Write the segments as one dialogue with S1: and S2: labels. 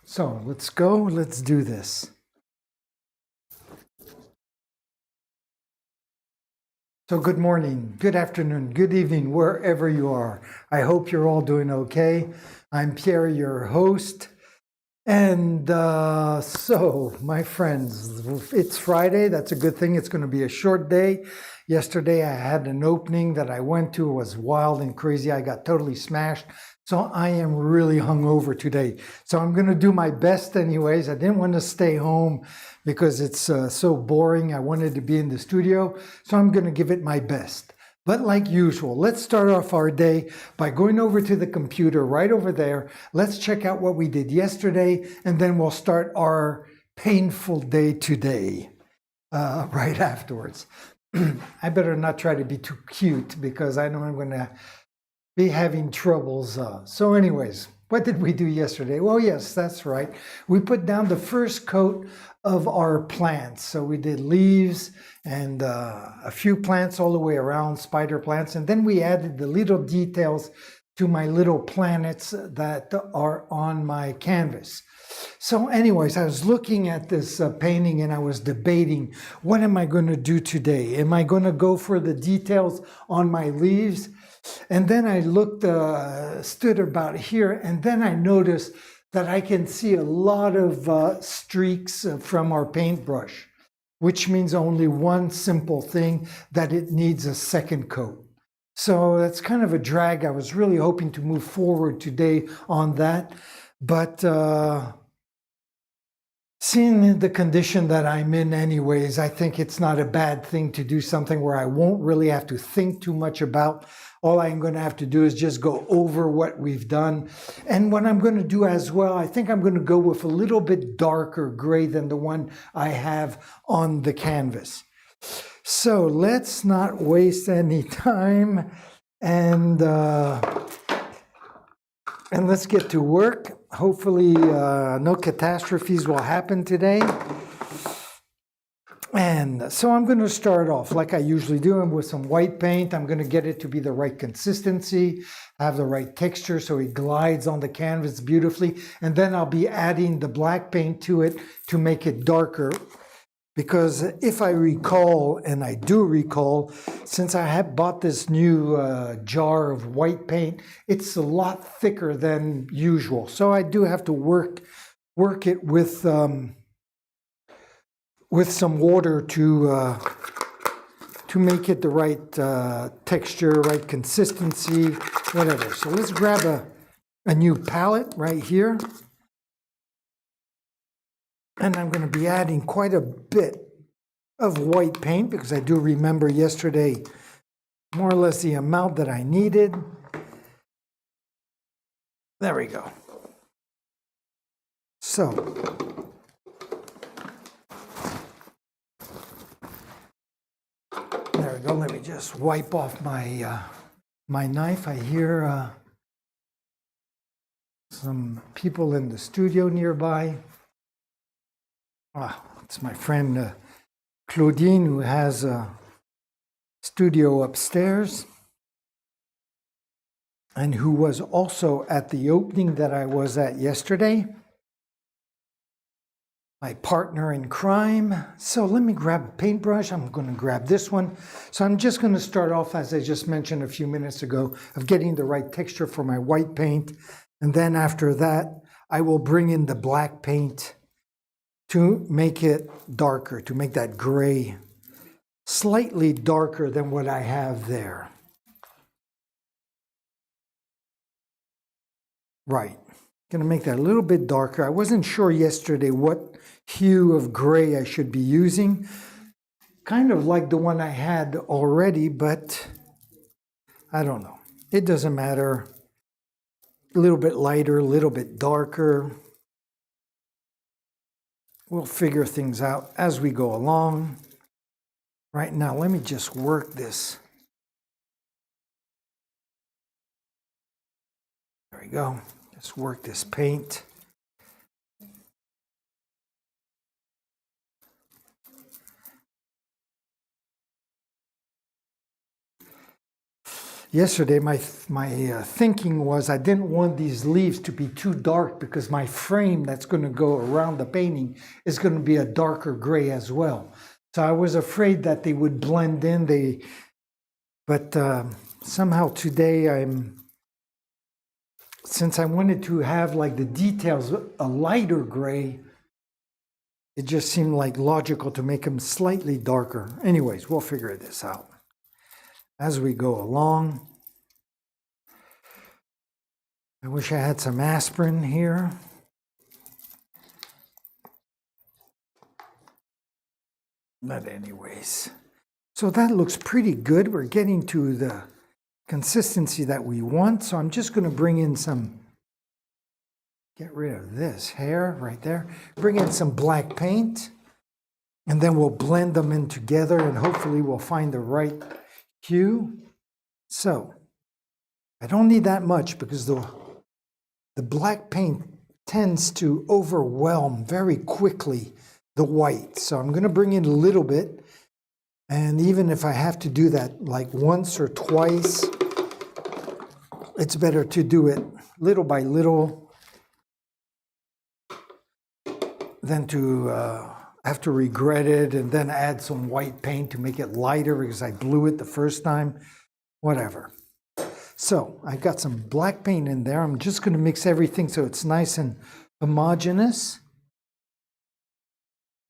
S1: So let's go, let's do this. So good morning, good afternoon, good evening, wherever you are. I hope you're all doing okay. I'm Pierre, your host. And so, my friends, it's Friday. That's a good thing. It's going to be a short day. Yesterday, I had an opening that I went to. It was wild and crazy. I got totally smashed. So I am really hungover today. So I'm going to do my best anyways. I didn't want to stay home because it's so boring. I wanted to be in the studio. So I'm going to give it my best. But like usual, let's start off our day by going over to the computer right over there. Let's check out what we did yesterday, and then we'll start our painful day today right afterwards. I better not try to be too cute because I know I'm going to be having troubles. So anyways, what did we do yesterday? Well, yes, that's right. We put down the first coat of our plants. So we did leaves and a few plants all the way around, spider plants. And then we added the little details to my little planets that are on my canvas. So anyways, I was looking at this painting and I was debating, what am I going to do today? Am I going to go for the details on my leaves? And then I looked, stood about here, and then I noticed that I can see a lot of streaks from our paintbrush, which means only one simple thing, that it needs a second coat. So that's kind of a drag. I was really hoping to move forward today on that, but seeing the condition that I'm in anyways, I think it's not a bad thing to do something where I won't really have to think too much about. All I'm going to have to do is just go over what we've done. And what I'm going to do as well, I think I'm going to go with a little bit darker gray than the one I have on the canvas. So let's not waste any time and let's get to work. Hopefully no catastrophes will happen today. And so I'm going to start off like I usually do with some white paint. I'm going to get it to be the right consistency, have the right texture so it glides on the canvas beautifully. And then I'll be adding the black paint to it to make it darker. Because if I recall, and I do recall, since I have bought this new jar of white paint, it's a lot thicker than usual. So I do have to work it with some water to make it the right texture, right consistency, whatever. So let's grab a new palette right here. And I'm going to be adding quite a bit of white paint because I do remember yesterday more or less the amount that I needed. There we go. So there we go. Let me just wipe off my my knife. I hear some people in the studio nearby. It's my friend Claudine, who has a studio upstairs and who was also at the opening that I was at yesterday. My partner in crime. So let me grab a paintbrush. I'm going to grab this one. So I'm just going to start off, as I just mentioned a few minutes ago, of getting the right texture for my white paint. And then after that, I will bring in the black paint to make it darker, to make that gray slightly darker than what I have there. Right. Going to make that a little bit darker. I wasn't sure yesterday what hue of gray I should be using. Kind of like the one I had already, but I don't know. It doesn't matter. A little bit lighter, a little bit darker. We'll figure things out as we go along. Right now, let me just work this. There we go. Just work this paint. yesterday my thinking was I didn't want these leaves to be too dark because my frame that's going to go around the painting is going to be a darker gray as well. So I was afraid that they would blend in. But somehow today since I wanted to have like the details a lighter gray, it just seemed like logical to make them slightly darker. Anyways, we'll figure this out as we go along. I wish I had some aspirin here. But anyways, so that looks pretty good. We're getting to the consistency that we want. So I'm just going to bring in get rid of this hair right there. Bring in some black paint. And then we'll blend them in together and hopefully we'll find the right hue. So I don't need that much because the black paint tends to overwhelm very quickly the white. So I'm going to bring in a little bit. And even if I have to do that like once or twice, it's better to do it little by little than to have to regret it and then add some white paint to make it lighter because I blew it the first time, whatever. So I got some black paint in there. I'm just going to mix everything so it's nice and homogeneous.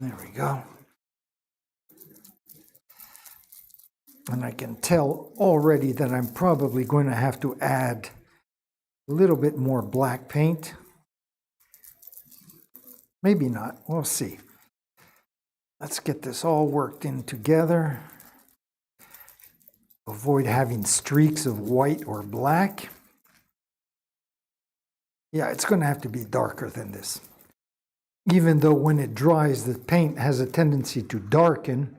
S1: There we go. And I can tell already that I'm probably going to have to add a little bit more black paint. Maybe not, we'll see. Let's get this all worked in together. Avoid having streaks of white or black. Yeah, it's going to have to be darker than this. Even though when it dries, the paint has a tendency to darken,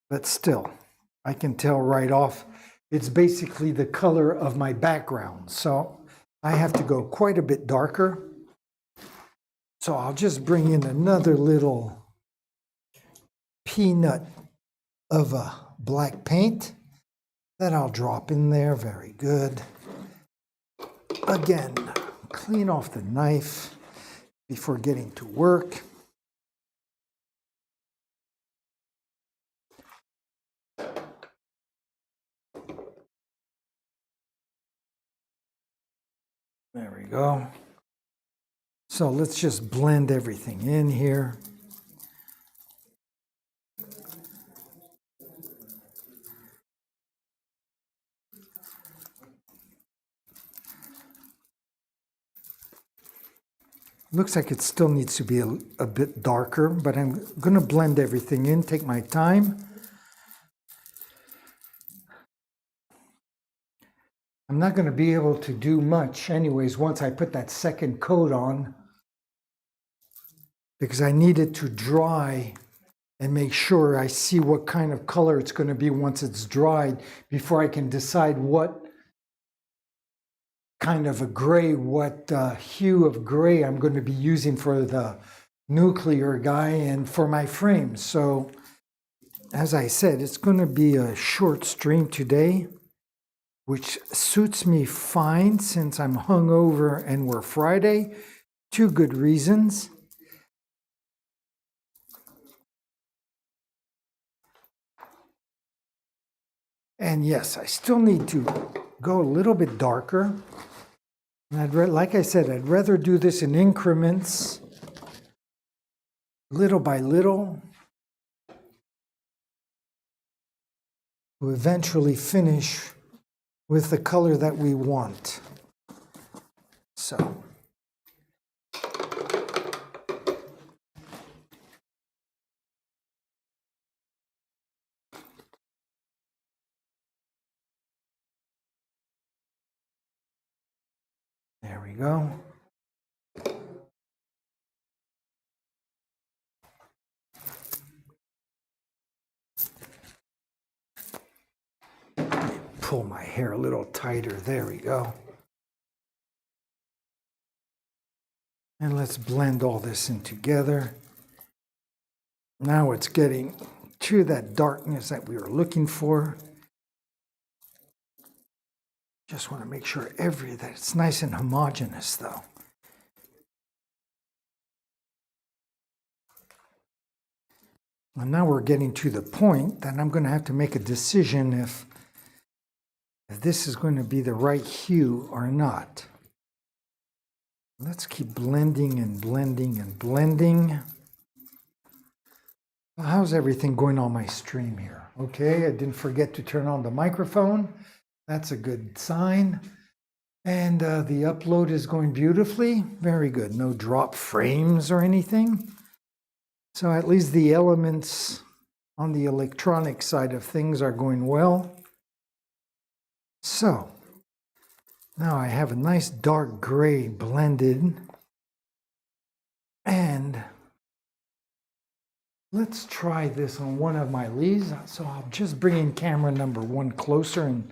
S1: but still, I can tell right off, it's basically the color of my background. So I have to go quite a bit darker. So I'll just bring in another little peanut of black paint that I'll drop in there. Very good. Again, clean off the knife before getting to work. There we go. So let's just blend everything in here. Looks like it still needs to be a bit darker, but I'm going to blend everything in, take my time. I'm not going to be able to do much anyways once I put that second coat on, because I need it to dry and make sure I see what kind of color it's going to be once it's dried before I can decide what kind of a gray, what hue of gray I'm going to be using for the nuclear guy and for my frames. So as I said, it's going to be a short stream today, which suits me fine since I'm hungover and we're Friday. Two good reasons. And yes, I still need to go a little bit darker. And like I said, I'd rather do this in increments, little by little, to eventually finish with the color that we want. So. There we go. Pull my hair a little tighter. There we go. And let's blend all this in together. Now it's getting to that darkness that we were looking for. Just want to make sure that it's nice and homogeneous though. And now we're getting to the point that I'm going to have to make a decision if this is going to be the right hue or not. Let's keep blending and blending and blending. Well, how's everything going on my stream here? Okay, I didn't forget to turn on the microphone. That's a good sign. And the upload is going beautifully. Very good. No drop frames or anything. So at least the elements on the electronic side of things are going well. So now I have a nice dark gray blended. And let's try this on one of my leaves. So I'll just bring in camera number 1 closer and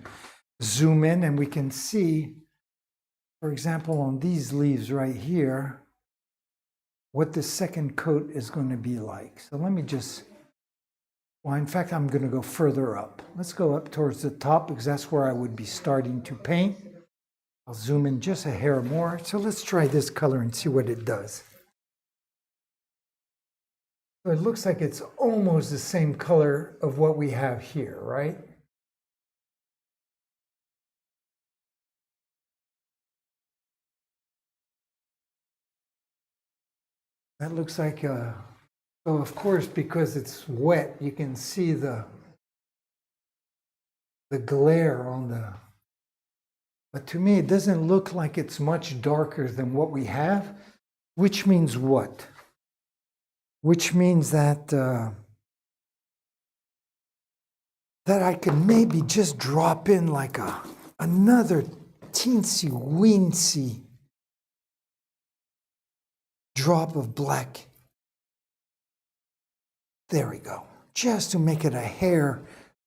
S1: zoom in, and we can see, for example, on these leaves right here, what the second coat is going to be like. So let me just, well, in fact, I'm going to go further up. Let's go up towards the top because that's where I would be starting to paint. I'll zoom in just a hair more. So let's try this color and see what it does. So it looks like it's almost the same color of what we have here, right? That looks like, so of course, because it's wet, you can see the glare on the, but to me, it doesn't look like it's much darker than what we have, which means what? Which means that, that I can maybe just drop in like another teensy-weensy drop of black. There we go. Just to make it a hair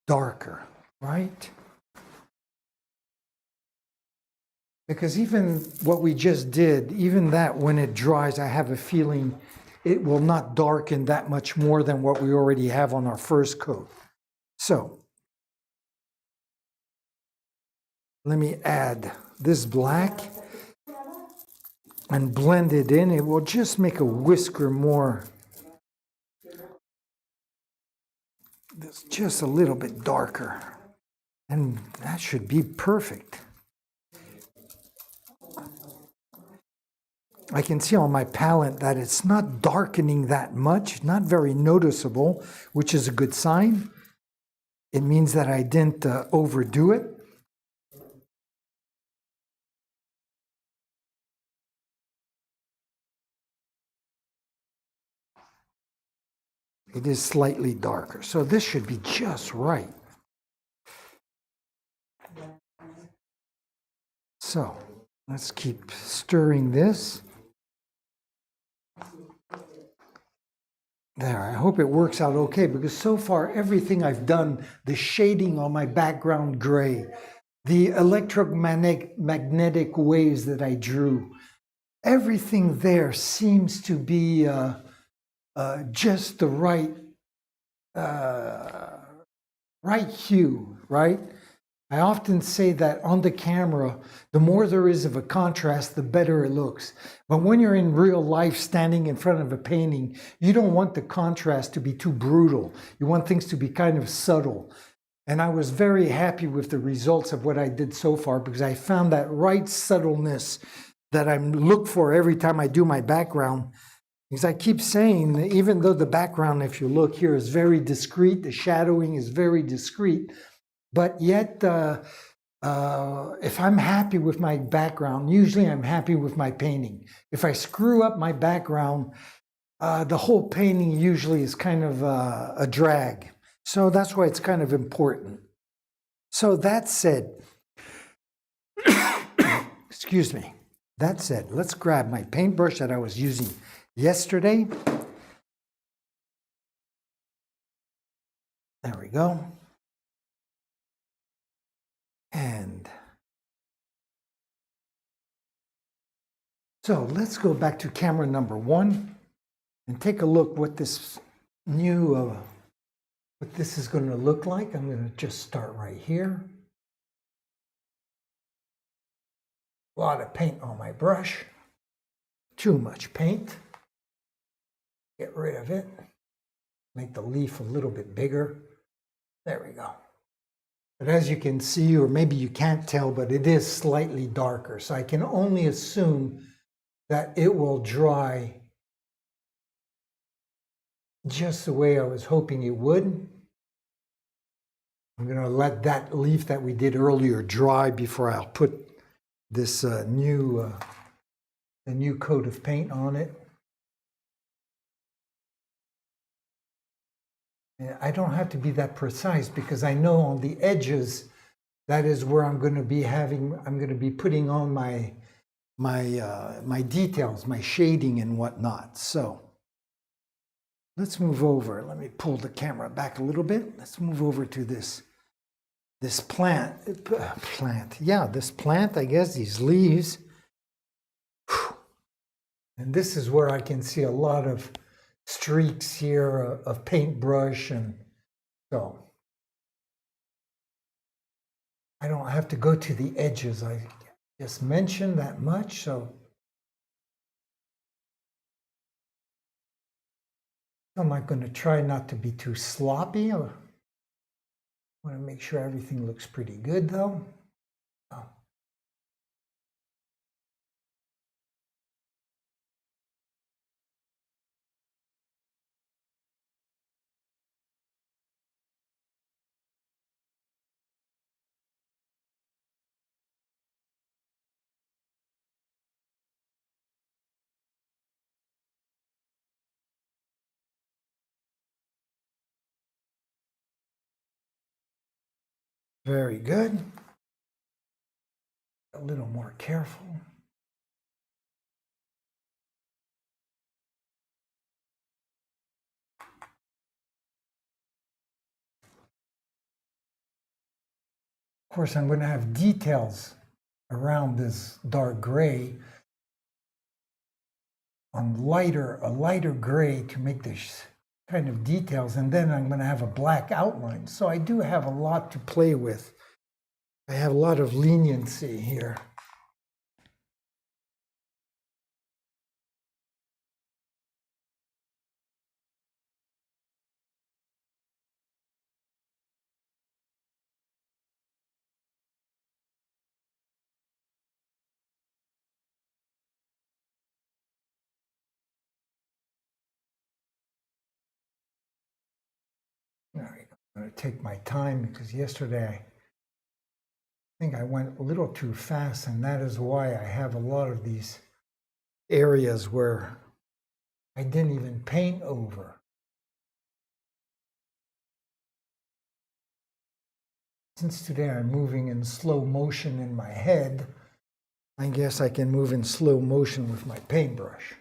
S1: darker, right? Because even what we just did, even that when it dries, I have a feeling it will not darken that much more than what we already have on our first coat. So let me add this black and blend it in. It will just make a whisker more. It's just a little bit darker. And that should be perfect. I can see on my palette that it's not darkening that much, not very noticeable, which is a good sign. It means that I didn't overdo it. It is slightly darker, so this should be just right. So let's keep stirring this. There, I hope it works out okay, because so far everything I've done, the shading on my background gray, the electromagnetic waves that I drew, everything there seems to be just the right hue, right? I often say that on the camera, the more there is of a contrast, the better it looks. But when you're in real life standing in front of a painting, you don't want the contrast to be too brutal. You want things to be kind of subtle. And I was very happy with the results of what I did so far, because I found that right subtleness that I look for every time I do my background. Because I keep saying that even though the background, if you look here, is very discreet, the shadowing is very discreet, but yet if I'm happy with my background, usually I'm happy with my painting. If I screw up my background, the whole painting usually is kind of a drag. So that's why it's kind of important. So that said, excuse me, that said, let's grab my paintbrush that I was using yesterday. There we go. And so let's go back to camera number 1 and take a look what this new, what this is going to look like. I'm going to just start right here. A lot of paint on my brush. Too much paint. Get rid of it. Make the leaf a little bit bigger. There we go. But as you can see, or maybe you can't tell, but it is slightly darker. So I can only assume that it will dry just the way I was hoping it would. I'm going to let that leaf that we did earlier dry before I'll put this new coat of paint on it. And I don't have to be that precise because I know on the edges that is where I'm going to be putting on my details, my shading and whatnot. So let's move over. Let me pull the camera back a little bit. Let's move over to this plant. Yeah, this plant, I guess, these leaves. And this is where I can see a lot of streaks here of paintbrush, and so I don't have to go to the edges. I just mentioned that much, so I'm not going to try not to be too sloppy. I want to make sure everything looks pretty good, though. Oh. Very good. A little more careful. Of course, I'm going to have details around this dark gray on a lighter gray to make this kind of details, and then I'm going to have a black outline. So I do have a lot to play with. I have a lot of leniency here. All right, I'm going to take my time because yesterday I think I went a little too fast, and that is why I have a lot of these areas where I didn't even paint over. Since today I'm moving in slow motion in my head, I guess I can move in slow motion with my paintbrush.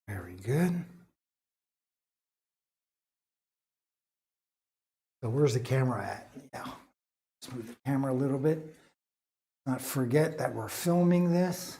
S1: Very good. So where's the camera at? Yeah, let's move the camera a little bit. Not forget that we're filming this.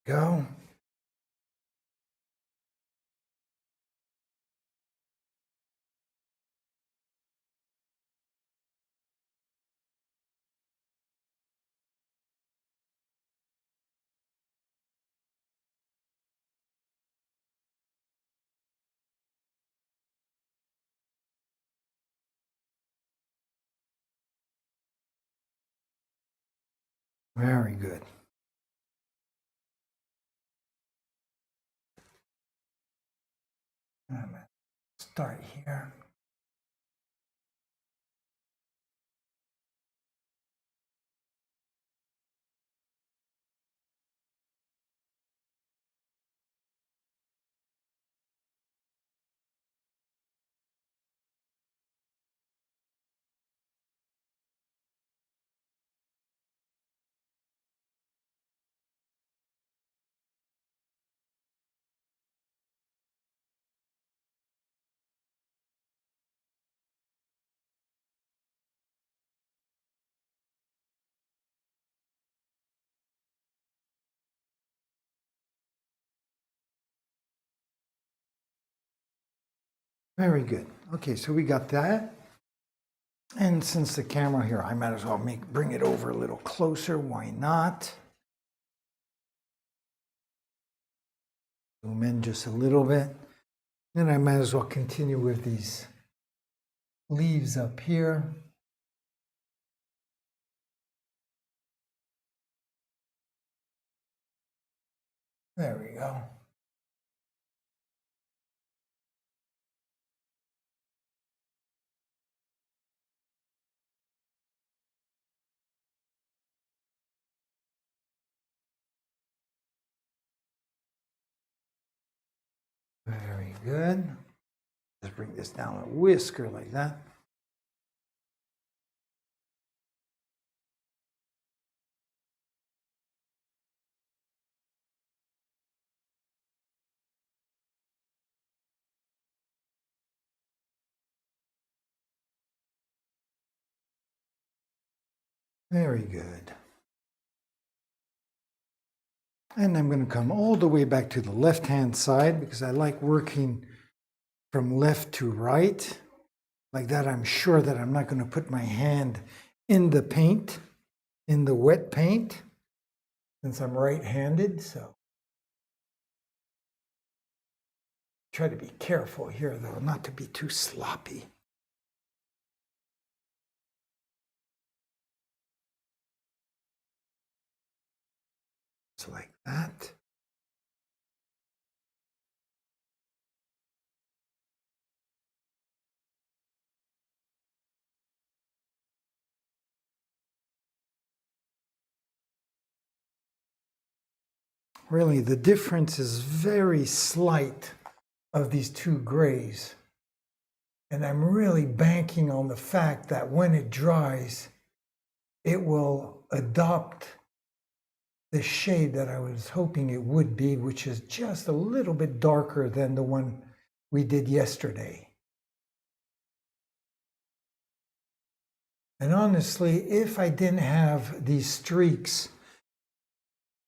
S1: Go. Very good. I'm going to start here. Very good. Okay, so we got that. And since the camera here, I might as well bring it over a little closer. Why not? Zoom in just a little bit. Then I might as well continue with these leaves up here. There we go. Very good. Let's bring this down a whisker like that. Very good. And I'm going to come all the way back to the left-hand side because I like working from left to right. Like that, I'm sure that I'm not going to put my hand in the paint, in the wet paint, since I'm right-handed. So try to be careful here, though, not to be too sloppy. Just like that. Really, the difference is very slight of these two grays. And I'm really banking on the fact that when it dries, it will adopt the shade that I was hoping it would be, which is just a little bit darker than the one we did yesterday. And honestly, if I didn't have these streaks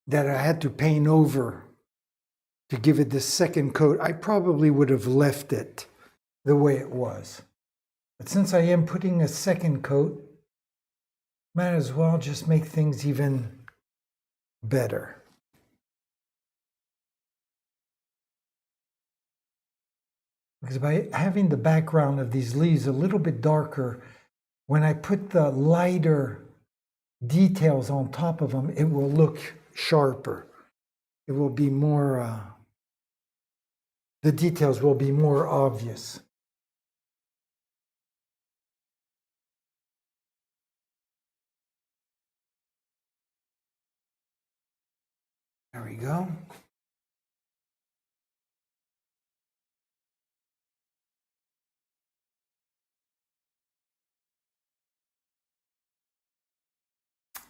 S1: that I had to paint over to give it this second coat, I probably would have left it the way it was. But since I am putting a second coat, might as well just make things even better. Because by having the background of these leaves a little bit darker, when I put the lighter details on top of them, it will look sharper. It will be more, the details will be more obvious. There we go.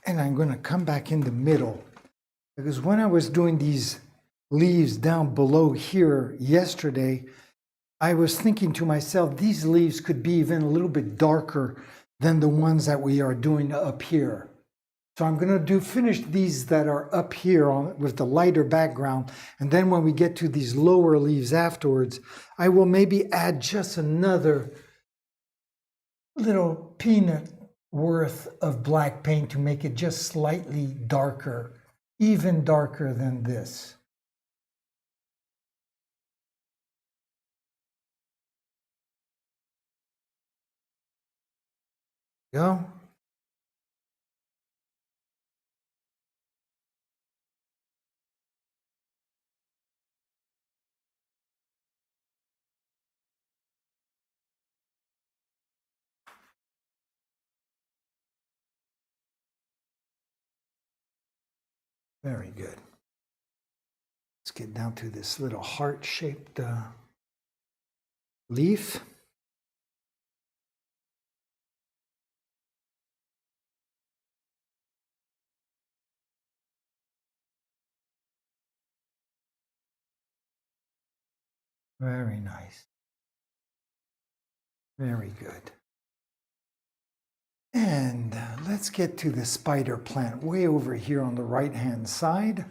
S1: And I'm going to come back in the middle, because when I was doing these leaves down below here yesterday, I was thinking to myself, these leaves could be even a little bit darker than the ones that we are doing up here. So I'm going to finish these that are up here with the lighter background. And then when we get to these lower leaves afterwards, I will maybe add just another little peanut worth of black paint to make it just slightly darker, even darker than this. Go. Very good. Let's get down to this little heart-shaped leaf. Very nice. Very good. And let's get to the spider plant way over here on the right-hand side.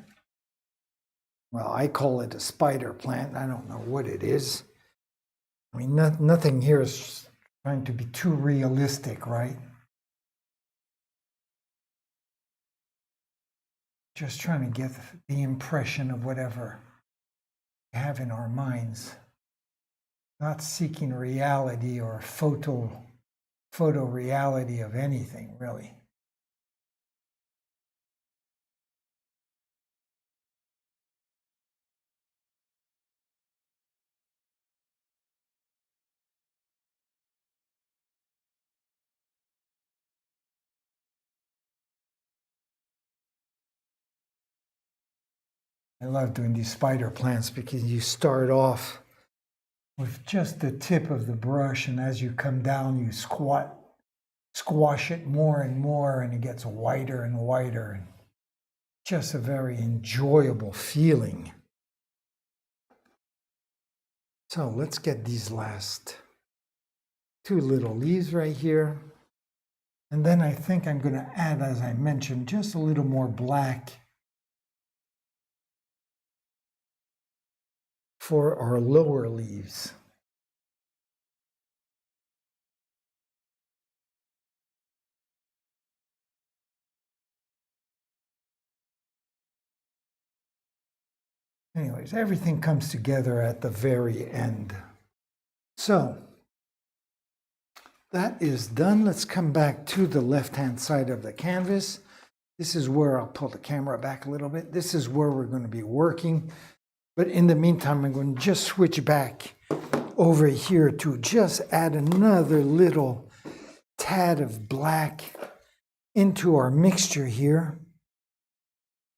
S1: Well, I call it a spider plant. I don't know what it is. I mean, nothing here is trying to be too realistic, right? Just trying to get the impression of whatever we have in our minds. Not seeking reality or photo reality of anything, really. I love doing these spider plants because you start off with just the tip of the brush, and as you come down, you squash it more and more, and it gets whiter and whiter, and just a very enjoyable feeling. So let's get these last two little leaves right here. And then I think I'm going to add, as I mentioned, just a little more black for our lower leaves. Anyways, everything comes together at the very end. So that is done. Let's come back to the left-hand side of the canvas. This is where I'll pull the camera back a little bit. This is where we're going to be working. But in the meantime, I'm going to just switch back over here to just add another little tad of black into our mixture here.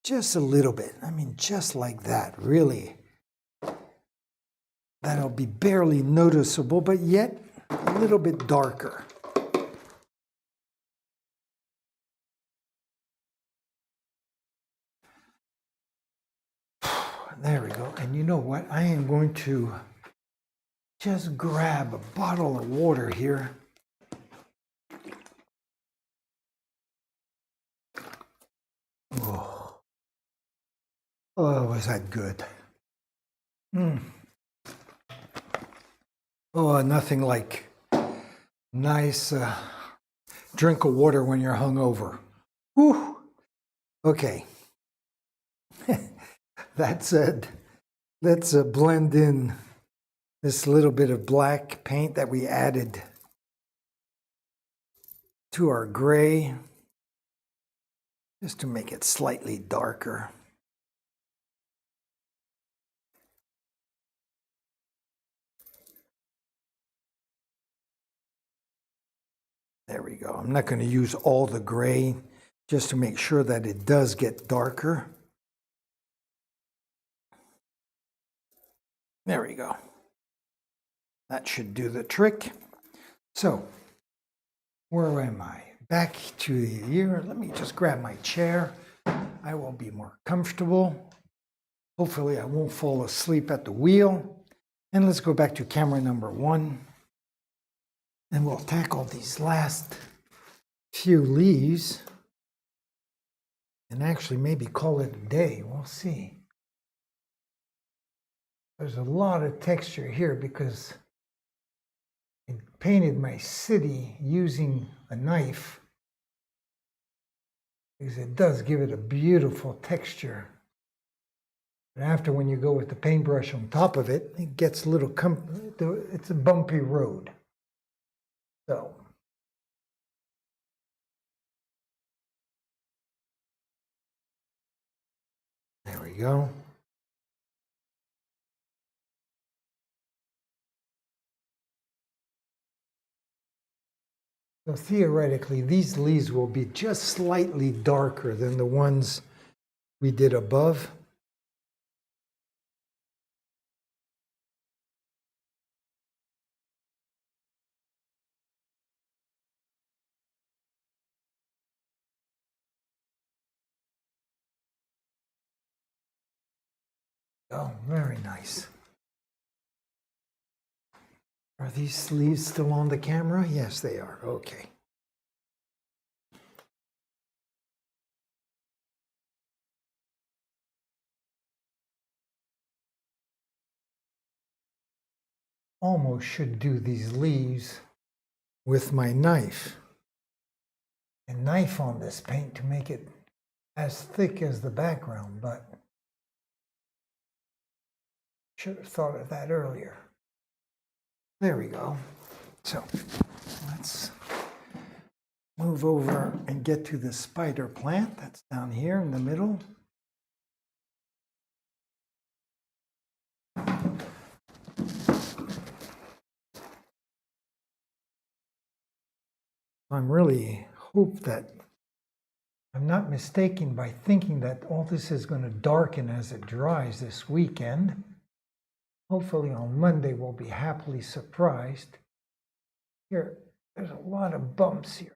S1: Just a little bit. I mean, just like that, really. That'll be barely noticeable, but yet a little bit darker. There we go. And you know what? I am going to just grab a bottle of water here. Oh, was that good? Oh, nothing like nice drink of water when you're hungover. Whew. Okay. That said, let's blend in this little bit of black paint that we added to our gray, just to make it slightly darker. There we go. I'm not going to use all the gray, just to make sure that it does get darker. There we go. That should do the trick. So, where am I? Back to the here. Let me just grab my chair. I will be more comfortable. Hopefully I won't fall asleep at the wheel. And let's go back to camera number 1. And we'll tackle these last few leaves. and actually maybe call it a day. We'll see. There's a lot of texture here because I painted my city using a knife, because it does give it a beautiful texture. But after, when you go with the paintbrush on top of it, it gets a little, it's a bumpy road. So there we go. So theoretically, these leaves will be just slightly darker than the ones we did above. Oh, very nice. Are these leaves still on the camera? Yes, they are. Okay. Almost should do these leaves with my knife. A knife on this paint to make it as thick as the background, but should have thought of that earlier. There we go. So let's move over and get to the spider plant that's down here in the middle. I'm really hope that I'm not mistaken by thinking that all this is going to darken as it dries this weekend. Hopefully on Monday we'll be happily surprised. Here, there's a lot of bumps here.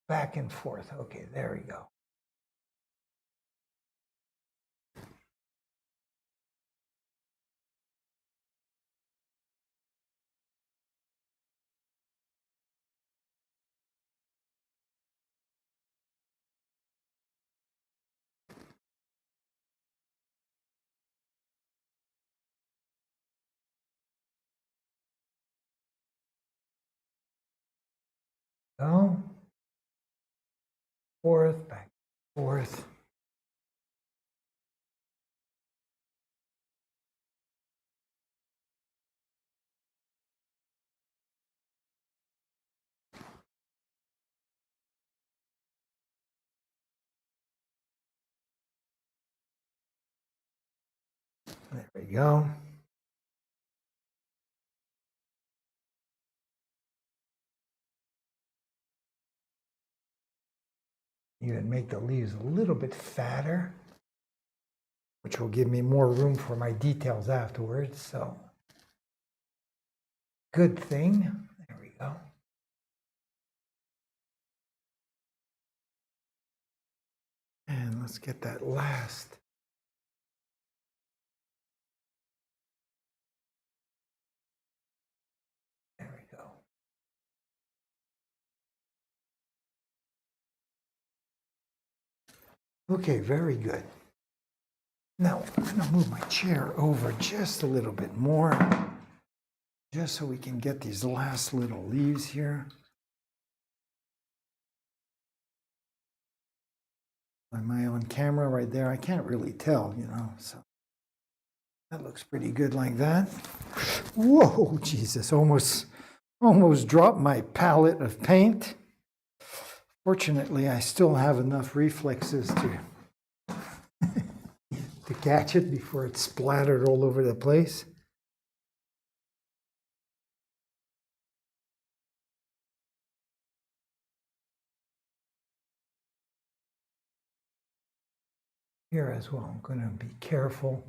S1: Back and forth. Okay, there we go. Go. Forth, back, forth. There we go. Even make the leaves a little bit fatter, which will give me more room for my details afterwards. So, good thing. There we go. And let's get that last. There we go. Okay, very good. Now, I'm going to move my chair over just a little bit more, just so we can get these last little leaves here. Am I on camera right there? I can't really tell, you know, so that looks pretty good like that. Whoa, Jesus, almost dropped my palette of paint. Fortunately, I still have enough reflexes to catch it before it's splattered all over the place. Here as well, I'm going to be careful.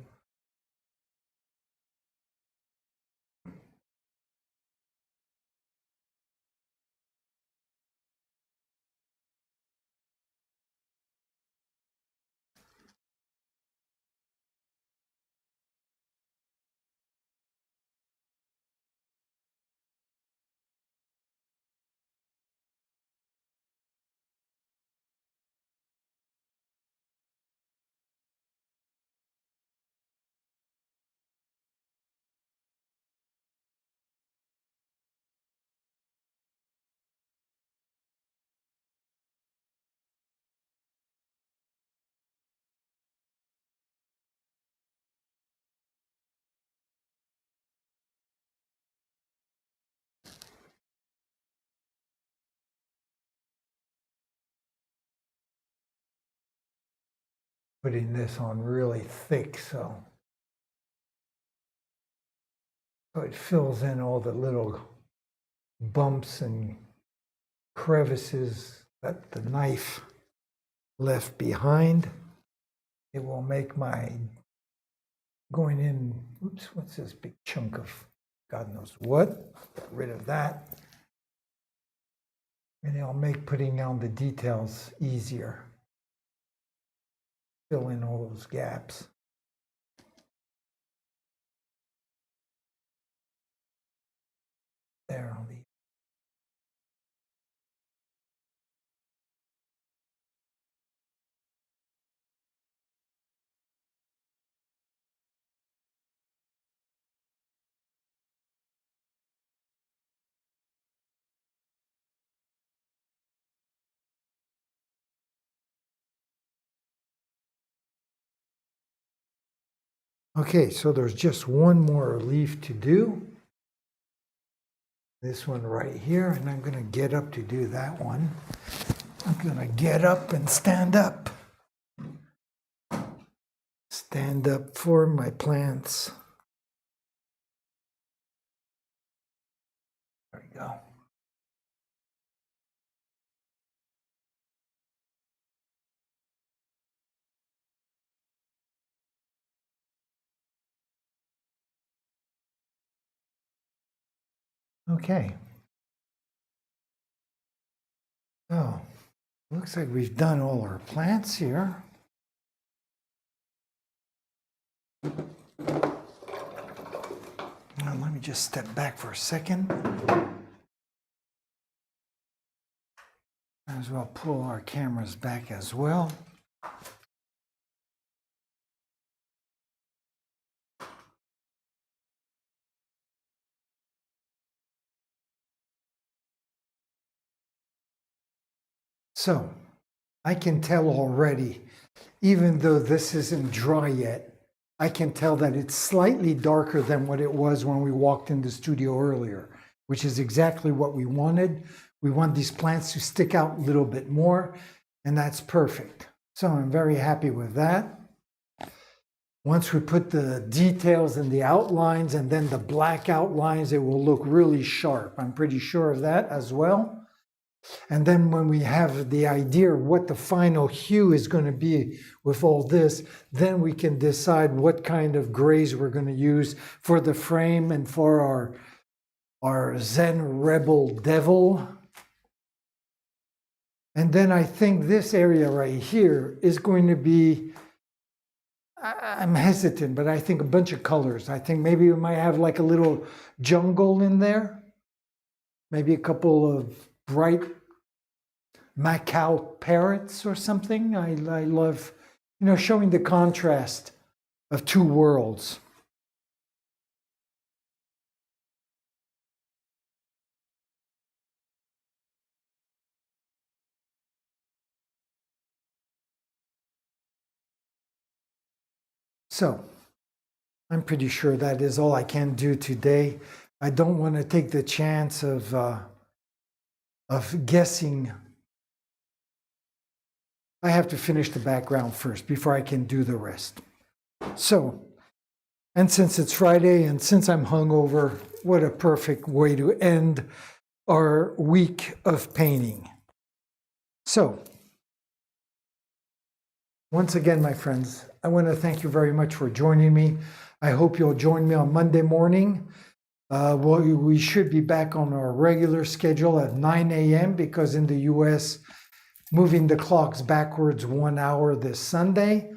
S1: putting this on really thick so it fills in all the little bumps and crevices that the knife left behind. It will make my going in, oops, what's this big chunk of God knows what? Get rid of that. And it'll make putting down the details easier. Fill in all those gaps. There on the Okay, so there's just one more leaf to do. This one right here, and I'm going to get up to do that one. I'm going to get up and stand up. Stand up for my plants. There we go. Okay. Oh, looks like we've done all our plants here. Now let me just step back for a second. Might as well pull our cameras back as well. So, I can tell already, even though this isn't dry yet, I can tell that it's slightly darker than what it was when we walked in the studio earlier, which is exactly what we wanted. We want these plants to stick out a little bit more, and that's perfect. So I'm very happy with that. Once we put the details and the outlines and then the black outlines, it will look really sharp. I'm pretty sure of that as well. And then when we have the idea of what the final hue is going to be with all this, then we can decide what kind of grays we're going to use for the frame and for our Zen Rebel-Devil. And then I think this area right here is going to be, I'm hesitant, but I think a bunch of colors. I think maybe we might have like a little jungle in there. Maybe a couple of bright Macau parrots or something. I love, showing the contrast of two worlds. So, I'm pretty sure that is all I can do today. I don't want to take the chance of guessing. I have to finish the background first before I can do the rest. So, and since it's Friday and since I'm hungover, what a perfect way to end our week of painting. So, once again, my friends, I want to thank you very much for joining me. I hope you'll join me on Monday morning. We should be back on our regular schedule at 9 a.m. because in the US, moving the clocks backwards 1 hour this Sunday.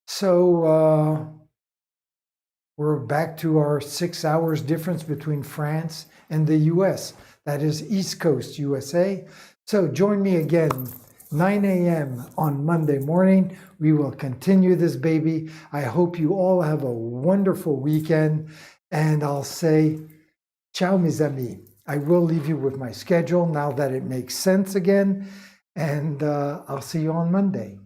S1: So we're back to our 6 hours difference between France and the US. That is East Coast USA. So join me again, 9 a.m. on Monday morning. We will continue this baby. I hope you all have a wonderful weekend. And I'll say, ciao, mes amis. I will leave you with my schedule now that it makes sense again. And I'll see you on Monday.